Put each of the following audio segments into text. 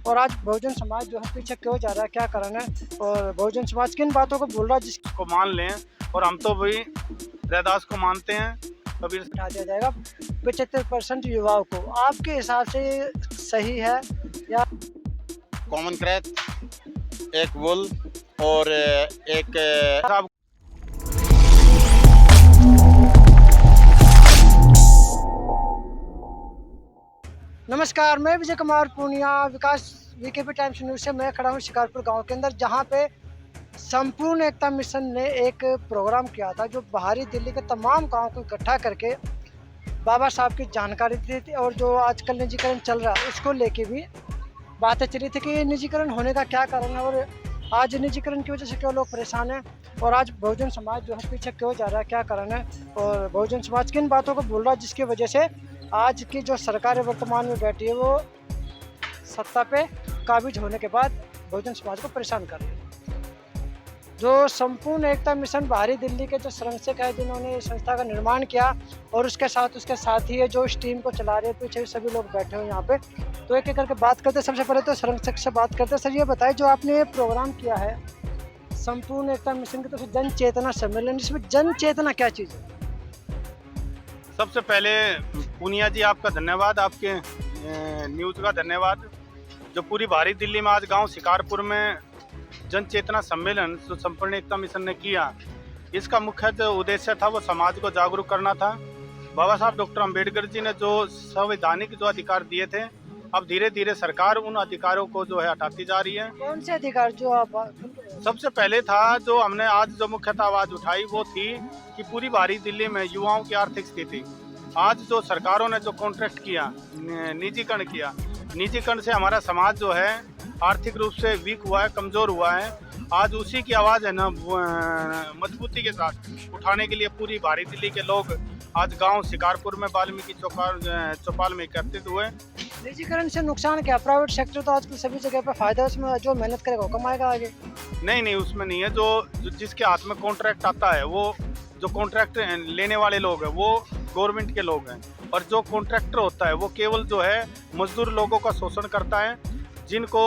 और आज बहुजन समाज जो है पीछे क्यों जा रहा है, क्या कारण है और बहुजन समाज किन बातों को बोल रहा है जिसको मान लें। और हम तो भी रैदास को मानते हैं। कबीर उठा दिया जाएगा 75% युवाओं को, आपके हिसाब से ये सही है या? कॉमन क्रैच, एक वुल और एक साहब नमस्कार, मैं विजय कुमार पूनिया, विकास वीकेपी टाइम्स न्यूज़ से मैं खड़ा हूँ शिकारपुर गांव के अंदर, जहां पे संपूर्ण एकता मिशन ने एक प्रोग्राम किया था जो बाहरी दिल्ली के तमाम गांव को इकट्ठा करके बाबा साहब की जानकारी दी थी। और जो आजकल निजीकरण चल रहा है उसको लेके भी बातें चली थी कि ये निजीकरण होने का क्या कारण है और आज निजीकरण की वजह से क्यों लोग परेशान हैं और आज बहुजन समाज जो है पीछे क्यों जा रहा है, क्या कारण है और बहुजन समाज किन बातों को बोल रहा है जिसकी वजह से आज की जो सरकार वर्तमान में बैठी है वो सत्ता पे काबिज होने के बाद बहुजन समाज को परेशान कर रही है। जो संपूर्ण एकता मिशन बाहरी दिल्ली के जो संरक्षक है जिन्होंने इस संस्था का निर्माण किया और उसके साथ ही है जो इस टीम को चला रहे हैं, पीछे सभी लोग बैठे हुए यहाँ पे। तो एक एक करके बात करते, सबसे पहले तो संरक्षक से बात करते। सर ये बताइए, जो आपने प्रोग्राम किया है संपूर्ण एकता मिशन की तरफ से जन चेतना सम्मेलन, इसमें जन चेतना क्या चीज़ है? सबसे पहले पूनिया जी आपका धन्यवाद, आपके न्यूज़ का धन्यवाद। जो पूरी बाहरी दिल्ली में आज गांव शिकारपुर में जन चेतना सम्मेलन जो संपूर्ण एकता मिशन ने किया, इसका मुख्य जो उद्देश्य था वो समाज को जागरूक करना था। बाबा साहब डॉक्टर अंबेडकर जी ने जो संवैधानिक जो अधिकार दिए थे, अब धीरे धीरे सरकार उन अधिकारों को जो है हटाती जा रही है। कौन से अधिकार जो आप? सबसे पहले था जो हमने आज जो मुख्यतः आवाज उठाई वो थी कि पूरी बाहरी दिल्ली में युवाओं की आर्थिक स्थिति, आज जो सरकारों ने जो कॉन्ट्रैक्ट किया, निजीकरण किया, निजीकरण से हमारा समाज जो है आर्थिक रूप से वीक हुआ है, कमज़ोर हुआ है। आज उसी की आवाज़ है ना मजबूती के साथ उठाने के लिए पूरी बाहरी दिल्ली के लोग आज गांव शिकारपुर में वाल्मीकि चौपाल में एकत्रित हुए। निजीकरण से नुकसान क्या? प्राइवेट सेक्टर तो आजकल सभी जगह पे फायदा है, उसमें जो मेहनत करेगा वो कमाएगा आगे। नहीं, उसमें नहीं है। जो जिसके हाथ में कॉन्ट्रैक्ट आता है, वो जो कॉन्ट्रैक्ट लेने वाले लोग हैं वो गवर्नमेंट के लोग हैं, और जो कॉन्ट्रैक्टर होता है वो केवल जो है मजदूर लोगों का शोषण करता है। जिनको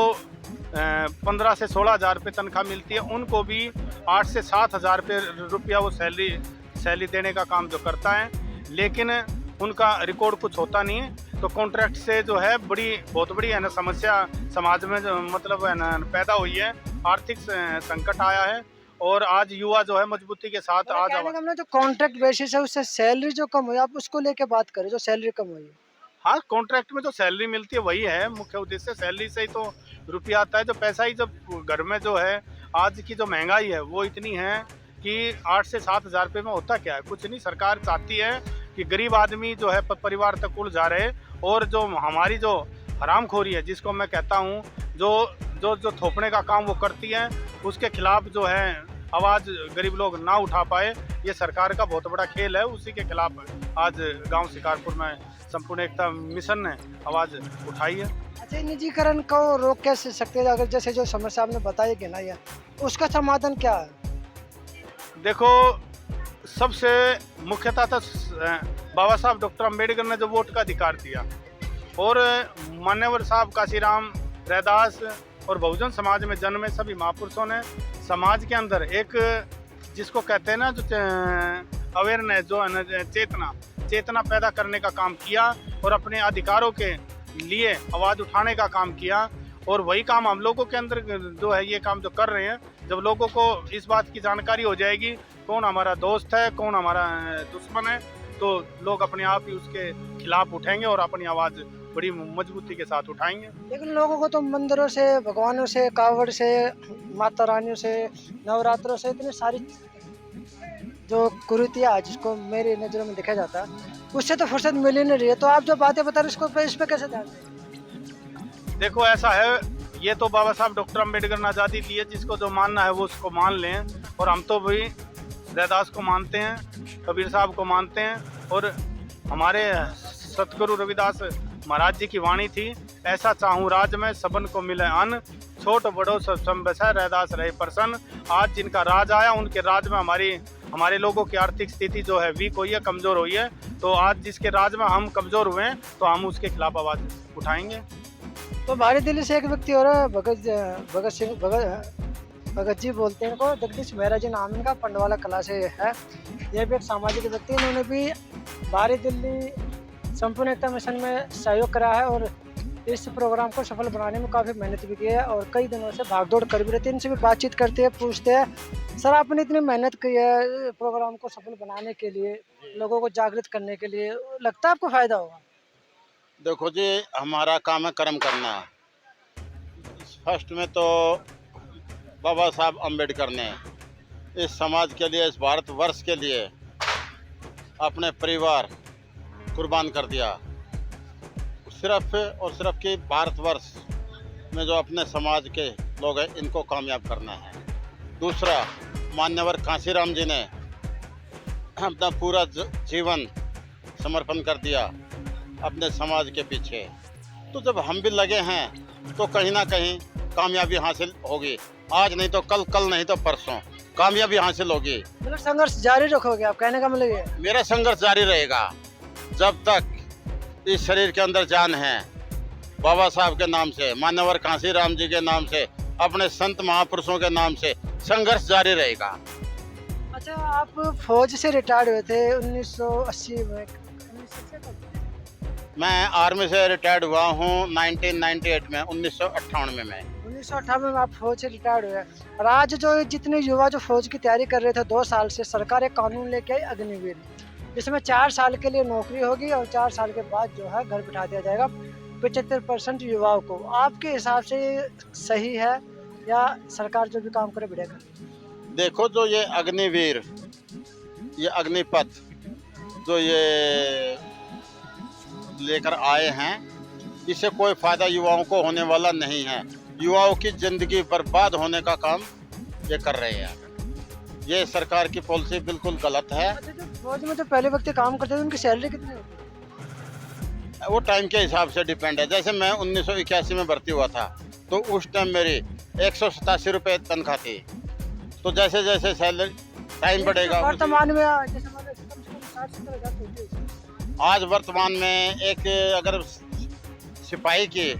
15 से 16 हज़ार रुपये तनख्वाह मिलती है, उनको भी 8 से 7 हज़ार रुपया वो सैलरी देने का काम जो करता है, लेकिन उनका रिकॉर्ड कुछ होता नहीं है। तो कॉन्ट्रैक्ट से जो है बहुत बड़ी है ना समस्या समाज में जो मतलब है ना पैदा हुई है, आर्थिक संकट आया है। और आज युवा जो है मजबूती के साथ आज हमने जो कॉन्ट्रैक्ट बेसिस है उससे सैलरी जो कम हुई, आप उसको लेके बात करें, जो सैलरी कम हुई है। हाँ, कॉन्ट्रैक्ट में जो सैलरी मिलती है वही है मुख्य उद्देश्य। सैलरी से ही तो रुपया आता है, जो पैसा ही जब घर में जो है आज की जो महंगाई है वो इतनी है कि 8 से 7 हज़ार रुपये में होता क्या है, कुछ नहीं। सरकार चाहती है कि गरीब आदमी जो है परिवार तक उलझा रहे, और जो हमारी जो हरामखोरी है जिसको मैं कहता हूँ, जो थोपने का काम वो करती है, उसके खिलाफ जो है आवाज़ गरीब लोग ना उठा पाए, ये सरकार का बहुत बड़ा खेल है। उसी के खिलाफ आज गांव शिकारपुर में संपूर्ण एकता मिशन ने आवाज़ उठाई है। अच्छा, निजीकरण को रोक कैसे सकते हैं? अगर जैसे जो समस्या आपने बताई कि ना, या उसका समाधान क्या है? देखो, सबसे मुख्यतः तो बाबा साहब डॉक्टर अंबेडकर ने जो वोट का अधिकार दिया, और मान्यवर साहब काशीराम रैदास और बहुजन समाज में जन्मे सभी महापुरुषों ने समाज के अंदर एक जिसको कहते हैं ना जो अवेयरनेस, जो है चेतना पैदा करने का काम किया और अपने अधिकारों के लिए आवाज़ उठाने का काम किया। और वही काम हम लोगों के अंदर जो है ये काम जो कर रहे हैं, जब लोगों को इस बात की जानकारी हो जाएगी कौन हमारा दोस्त है, कौन हमारा दुश्मन है, तो लोग अपने आप ही उसके खिलाफ उठेंगे और अपनी आवाज़ बड़ी मजबूती के साथ उठाएंगे। लेकिन लोगों को तो मंदिरों से, भगवानों से, कावड़ से, माता रानियों से, नवरात्रों से, इतनी सारी जो कुरीतियाँ जिसको मेरी नज़रों में देखा जाता है, उससे तो फुर्सत मिल ही नहीं रही है। तो आप जो बातें बता रहे हैं इस पर कैसे ध्यान दें? देखो, ऐसा है, ये तो बाबा साहब डॉक्टर अंबेडकर ने आज़ादी दी है, जिसको जो मानना है वो उसको मान लें। और हम तो भी रैदास को मानते हैं, कबीर साहब को मानते हैं, और हमारे सतगुरु रविदास महाराज जी की वाणी थी, ऐसा चाहूँ राज में सबन को मिले अन्न, छोट बड़ो सब बसा रैदास रहे प्रसन्न। आज जिनका राज आया, उनके राज में हमारे लोगों की आर्थिक स्थिति जो है वीक हुई है, कमज़ोर हुई है। तो आज जिसके राज में हम कमज़ोर हुए हैं, तो हम उसके खिलाफ आवाज़ उठाएंगे। तो बाहरी दिल्ली से एक व्यक्ति और है, भगत जी बोलते हैं इनको, जगदीश मेहरा जी नाम इनका, पंडवाला कला से है। ये भी एक सामाजिक व्यक्ति, इन्होंने भी बाहरी दिल्ली संपूर्ण एकता मिशन में सहयोग करा है और इस प्रोग्राम को सफल बनाने में काफ़ी मेहनत भी की है और कई दिनों से भागदौड़ कर भी रहते हैं। इनसे भी बातचीत करते हैं, पूछते हैं सर आपने इतनी मेहनत की है प्रोग्राम को सफल बनाने के लिए, लोगों को जागृत करने के लिए, लगता है आपको फ़ायदा होगा? देखो जी, हमारा काम है कर्म करना। फर्स्ट में तो बाबा साहब अम्बेडकर ने इस समाज के लिए, इस भारतवर्ष के लिए अपने परिवार कुर्बान कर दिया। सिर्फ और सिर्फ कि भारतवर्ष में जो अपने समाज के लोग हैं इनको कामयाब करना है। दूसरा, मान्यवर कांशीराम जी ने अपना पूरा जीवन समर्पण कर दिया अपने समाज के पीछे। तो जब हम भी लगे हैं तो कहीं ना कहीं कामयाबी हासिल होगी। आज नहीं तो कल, कल नहीं तो परसों कामयाबी हासिल होगी। मतलब संघर्ष जारी रखोगे आप, कहने का मतलब ये? मेरा संघर्ष जारी रहेगा जब तक इस शरीर के अंदर जान है। बाबा साहब के नाम से, मान्यवर कांशीराम जी के नाम से, अपने संत महापुरुषों के नाम से संघर्ष जारी रहेगा। अच्छा, आप फौज से रिटायर्ड हुए थे 1980 में। मैं आर्मी से रिटायर्ड हुआ हूँ 1998 में, 1998 में। 1998 में आप फौज से रिटायर्ड हुए और आज जो जितने युवा जो फौज की तैयारी कर रहे थे 2 साल से, सरकार एक कानून लेके आई अग्निवीर, जिसमें 4 साल के लिए नौकरी होगी और 4 साल के बाद जो है घर बिठा दिया जाएगा 75% युवाओं को। आपके हिसाब से ये सही है या सरकार जो भी काम करे बढ़िया करे? देखो, जो ये अग्निवीर, ये अग्निपथ जो ये लेकर आए हैं, इससे कोई फायदा युवाओं को होने वाला नहीं है। युवाओं की जिंदगी बर्बाद होने का काम ये कर रहे हैं। ये सरकार की पॉलिसी बिल्कुल गलत है। अच्छा, जो फौज में जो पहले व्यक्ति काम करते थे उनकी सैलरी कितनी होती है? वो टाइम के हिसाब से डिपेंड है। जैसे मैं 1981 में भर्ती हुआ था तो उस टाइम मेरी 187 रुपये तनख्वाह थी। तो जैसे जैसे सैलरी टाइम बढ़ेगा, वर्तमान में जैसे मान लो कम से कम 60-70 हज़ार होती है। आज वर्तमान में एक अगर सिपाही की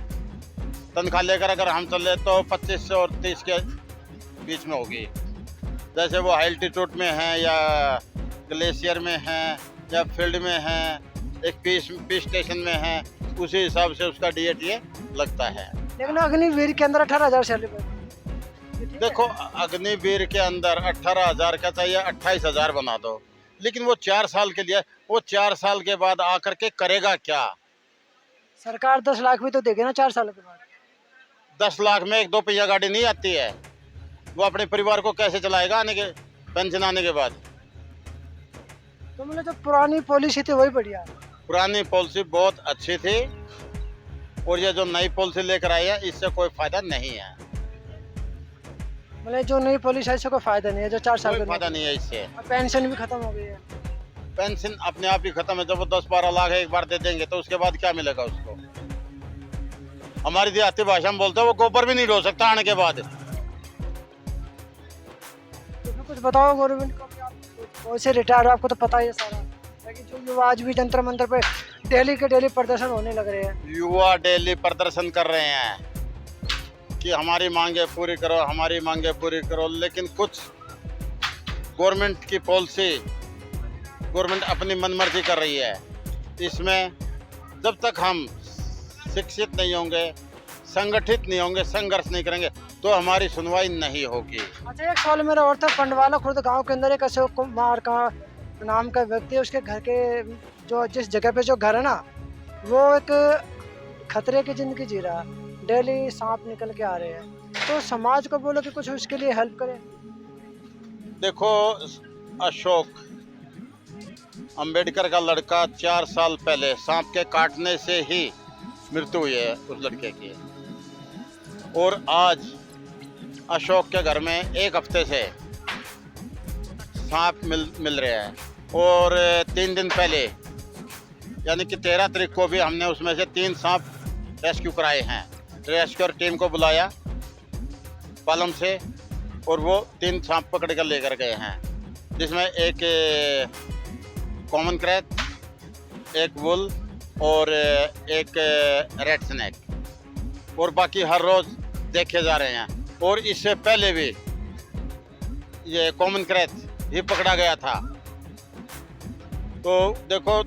तनख्वाह लेकर अगर हम चले तो 25 से और 30 के बीच में होगी। जैसे वो हाई एल्टीट्यूड में है या ग्लेशियर में है या फील्ड में है, एक पीस स्टेशन में है, उसी हिसाब से उसका DA लगता है। लेकिन अग्निवीर के अंदर 18,000 सैलरी। देखो, अग्निवीर के अंदर 18,000 का चाहिए, 28,000 बना दो, लेकिन वो 4 साल के लिए, वो 4 साल के बाद आकर के करेगा क्या? सरकार 10 लाख भी तो देगी ना 4 साल के बाद। 10 लाख में 1-2 पहिया गाड़ी नहीं आती है। वो अपने परिवार को कैसे चलाएगा आने के पेंशन आने के बाद? तो मतलब जो पुरानी पॉलिसी थी वही बढ़िया है। पुरानी पॉलिसी बहुत अच्छी थी और ये जो नई पॉलिसी लेकर आई है इससे कोई फायदा नहीं है। मतलब जो नई पॉलिसी है इससे कोई फायदा नहीं है, जो 4 साल कोई के फायदा नहीं है इससे। पेंशन भी खत्म हो गई है। पेंशन अपने आप ही खत्म है। जब वो 10-12 लाख एक बार दे देंगे तो उसके बाद क्या मिलेगा उसको? हमारी देहाती भाषा में बोलते हैं वो गोबर भी नहीं ढो सकता आने के बाद। तो कुछ बताओ गवर्नमेंट को, वैसे रिटायर आपको तो पता ही है सारा, लेकिन जो युवा आज भी जंतर मंतर पे डेली के डेली प्रदर्शन होने लग रहे हैं। युवा डेली प्रदर्शन कर रहे हैं कि हमारी मांगे पूरी करो, हमारी मांगे पूरी करो, लेकिन कुछ गवर्नमेंट की पॉलिसी, गवर्नमेंट अपनी मनमर्जी कर रही है। इसमें जब तक हम शिक्षित नहीं होंगे, संगठित नहीं होंगे, संघर्ष नहीं करेंगे तो हमारी सुनवाई नहीं होगी। अच्छा, एक सवाल मेरा और था, पंडवाला खुर्द गांव के अंदर एक अशोक कुमार का नाम का व्यक्ति है, उसके घर के जो जिस जगह पे जो घर है ना, वो एक खतरे की जिंदगी जी रहा है, डेली सांप निकल के आ रहे हैं। तो समाज को बोलो कि कुछ उसके लिए हेल्प करे। देखो, अशोक अंबेडकर का लड़का 4 साल पहले सांप के काटने से ही मृत्यु हुई है उस लड़के की, और आज अशोक के घर में 1 हफ्ते से सांप मिल रहे हैं। और 3 दिन पहले यानी कि 13 तारीख को भी हमने उसमें से 3 सांप रेस्क्यू कराए हैं। रेस्क्यू टीम को बुलाया पालम से और वो 3 सांप पकड़ कर लेकर गए हैं, जिसमें एक कॉमन क्रैत, एक वुल और एक रेड स्नैक। और बाकी हर रोज़ देखे जा रहे हैं। और इससे पहले भी ये कॉमन क्रैच भी पकड़ा गया था। तो देखो,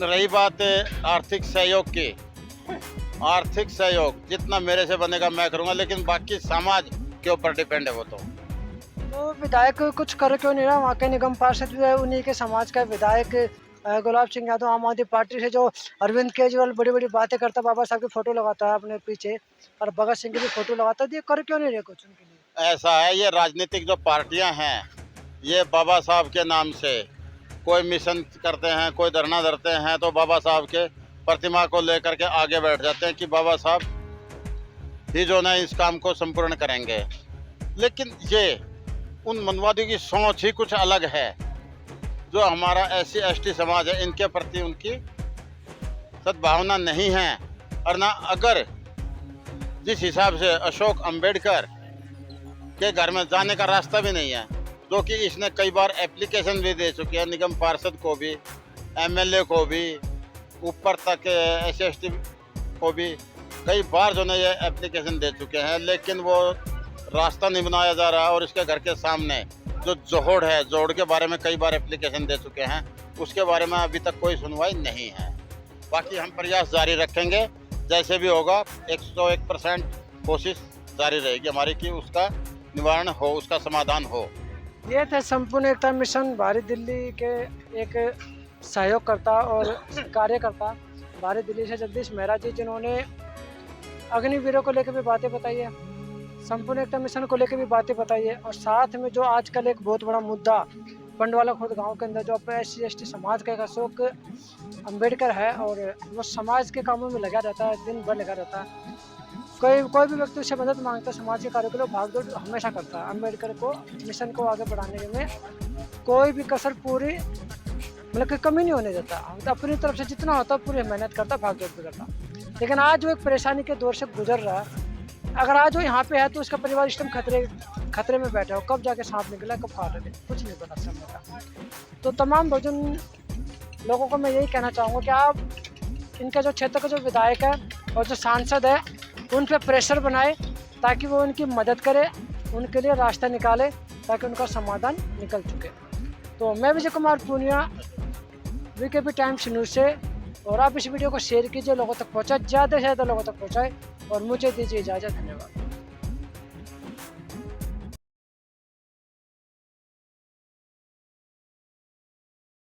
रही बात आर्थिक सहयोग की, आर्थिक सहयोग जितना मेरे से बनेगा मैं करूँगा, लेकिन बाकी समाज के ऊपर डिपेंड है वो। तो विधायक कुछ कर क्यों नहीं रहा? वहाँ के निगम पार्षद भी है उन्हीं के समाज का विधायक गुलाब सिंह यादव आम आदमी पार्टी से, जो अरविंद केजरीवाल बड़ी बड़ी बातें करता, बाबा साहब की फोटो लगाता है अपने पीछे और भगत सिंह की भी फोटो लगाता है, ये कर क्यों नहीं रहे कुछ उनके लिए? ऐसा है, ये राजनीतिक जो पार्टियां हैं, ये बाबा साहब के नाम से कोई मिशन करते हैं, कोई धरना धरते हैं, तो बाबा साहब के प्रतिमा को लेकर के आगे बैठ जाते हैं कि बाबा साहब ही जो ना इस काम को संपूर्ण करेंगे। लेकिन ये उन मनवादियों की सोच ही कुछ अलग है। जो हमारा SC ST समाज है, इनके प्रति उनकी सद्भावना नहीं है। और ना, अगर जिस हिसाब से अशोक अंबेडकर के घर में जाने का रास्ता भी नहीं है, जो कि इसने कई बार एप्लीकेशन भी दे चुके हैं, निगम पार्षद को भी, MLA को भी, ऊपर तक SC ST को भी कई बार जो है ये एप्लीकेशन दे चुके हैं, लेकिन वो रास्ता नहीं बनाया जा रहा। और इसके घर के सामने जो जोड़ है, जोड़ के बारे में कई बार एप्लीकेशन दे चुके हैं, उसके बारे में अभी तक कोई सुनवाई नहीं है। बाकी हम प्रयास जारी रखेंगे, जैसे भी होगा 101% कोशिश जारी रहेगी हमारी कि उसका निवारण हो, उसका समाधान हो। ये थे संपूर्ण एकता मिशन भारत दिल्ली के एक सहयोगकर्ता और कार्यकर्ता भारत दिल्ली से जगदीश मेहरा जी, जिन्होंने अग्निवीरों को लेकर भी बातें बताई है, संपूर्ण एकता मिशन को लेकर भी बातें बताई है, और साथ में जो आजकल एक बहुत बड़ा मुद्दा पंडवाला खुर्द गांव के अंदर जो अपने SC ST समाज का एक अशोक अंबेडकर है, और वो समाज के कामों में लगा रहता है, दिन भर लगा रहता है। कोई भी व्यक्ति उससे मदद मांगता है, समाज के कार्यों के लिए भागदौड़ हमेशा करता है। अंबेडकर को मिशन को आगे बढ़ाने में कोई भी कसर पूरी मतलब कि कमी नहीं होने देता। अपनी तरफ से जितना होता है पूरी मेहनत करता, भागदौड़ भी करता। लेकिन आज वो एक परेशानी के दौर से गुजर रहा है। अगर आज वो यहाँ पे है तो उसका परिवार इस टाइम खतरे में बैठा हो, कब जाके सांप निकला, कब फाड़ दे, कुछ नहीं पता समय का। तो तमाम बहुजन लोगों को मैं यही कहना चाहूँगा कि आप इनका जो क्षेत्र का जो विधायक है और जो सांसद है, उन पर प्रेशर बनाए ताकि वो उनकी मदद करे, उनके लिए रास्ता निकाले ताकि उनका समाधान निकल चुके। तो मैं Vijay Kumar Poonia, VKP Times News से, और आप इस वीडियो को शेयर कीजिए, लोगों तक पहुँचाए, ज़्यादा से ज़्यादा लोगों तक पहुँचाए, और मुझे दीजिए इजाज़त। धन्यवाद।